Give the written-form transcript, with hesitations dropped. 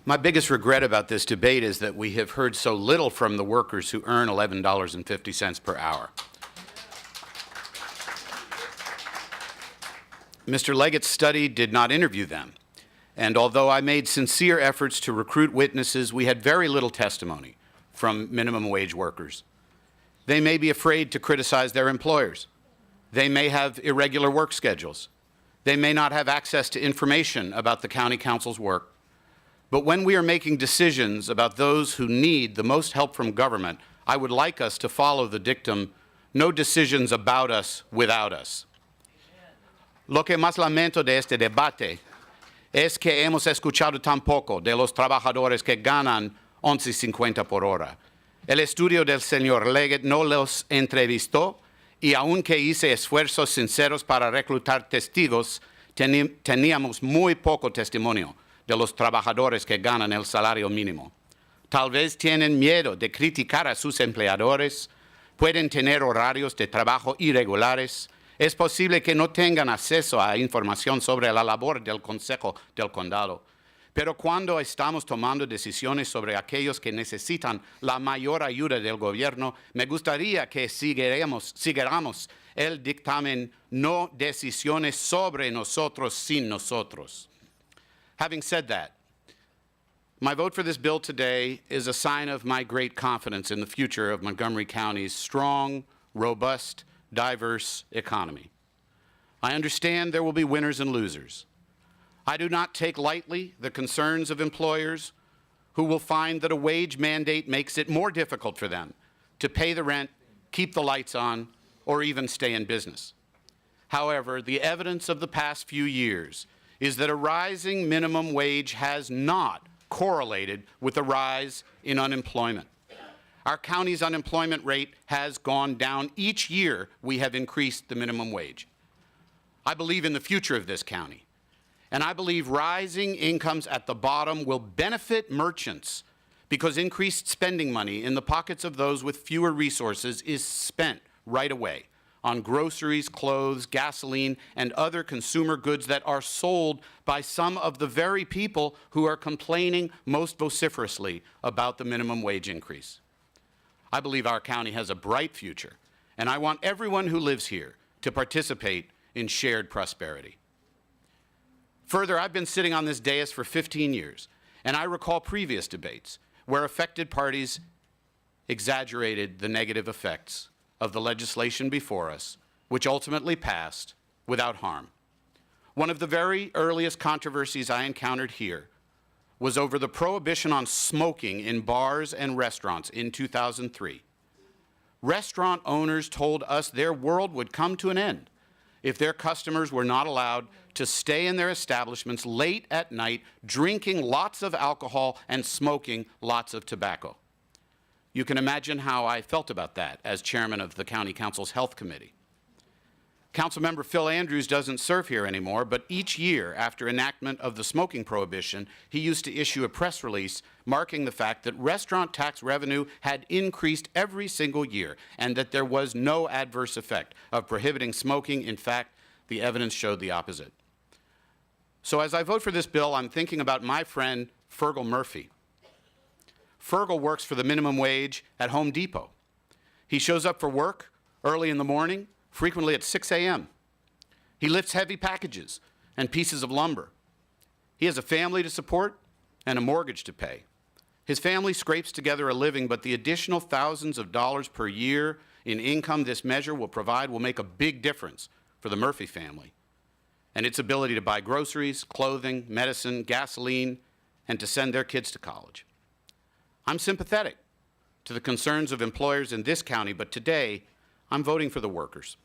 My biggest regret about this debate is that we have heard so little from the workers who earn $11.50 per hour. Mr. Leggett's study did not interview them, and although I made sincere efforts to recruit witnesses, we had very little testimony from minimum wage workers. They may be afraid to criticize their employers. They may have irregular work schedules. They may not have access to information about the county council's work. But when we are making decisions about those who need the most help from government, I would like us to follow the dictum, no decisions about us without us. Lo que más lamento de este debate es que hemos escuchado tan poco de los trabajadores que ganan $11.50 por hora. El estudio del señor Leggett no los entrevistó y aunque hice esfuerzos sinceros para reclutar testigos, teníamos muy poco testimonio de los trabajadores que ganan el salario mínimo. Tal vez tienen miedo de criticar a sus empleadores, pueden tener horarios de trabajo irregulares. Es posible que no tengan acceso a información sobre la labor del Consejo del Condado. Pero cuando estamos tomando decisiones sobre aquellos que necesitan la mayor ayuda del gobierno, me gustaría que siguiéramos el dictamen, no decisiones sobre nosotros sin nosotros. Having said that, my vote for this bill today is a sign of my great confidence in the future of Montgomery County's strong, robust, diverse economy. I understand there will be winners and losers. I do not take lightly the concerns of employers who will find that a wage mandate makes it more difficult for them to pay the rent, keep the lights on, or even stay in business. However, the evidence of the past few years is that a rising minimum wage has not correlated with a rise in unemployment. Our county's unemployment rate has gone down each year we have increased the minimum wage. I believe in the future of this county, and I believe rising incomes at the bottom will benefit merchants because increased spending money in the pockets of those with fewer resources is spent right away on groceries, clothes, gasoline, and other consumer goods that are sold by some of the very people who are complaining most vociferously about the minimum wage increase. I believe our county has a bright future, and I want everyone who lives here to participate in shared prosperity. Further, I've been sitting on this dais for 15 years, and I recall previous debates where affected parties exaggerated the negative effects of the legislation before us, which ultimately passed without harm. One of the very earliest controversies I encountered here was over the prohibition on smoking in bars and restaurants in 2003. Restaurant owners told us their world would come to an end if their customers were not allowed to stay in their establishments late at night, drinking lots of alcohol and smoking lots of tobacco. You can imagine how I felt about that as chairman of the County Council's Health Committee. Councilmember Phil Andrews doesn't serve here anymore, but each year after enactment of the smoking prohibition, he used to issue a press release marking the fact that restaurant tax revenue had increased every single year and that there was no adverse effect of prohibiting smoking. In fact, the evidence showed the opposite. So as I vote for this bill, I'm thinking about my friend Fergal Murphy. Fergal works for the minimum wage at Home Depot. He shows up for work early in the morning, frequently at 6 a.m. He lifts heavy packages and pieces of lumber. He has a family to support and a mortgage to pay. His family scrapes together a living, but the additional thousands of dollars per year in income this measure will provide will make a big difference for the Murphy family and its ability to buy groceries, clothing, medicine, gasoline, and to send their kids to college. I'm sympathetic to the concerns of employers in this county, but today I'm voting for the workers.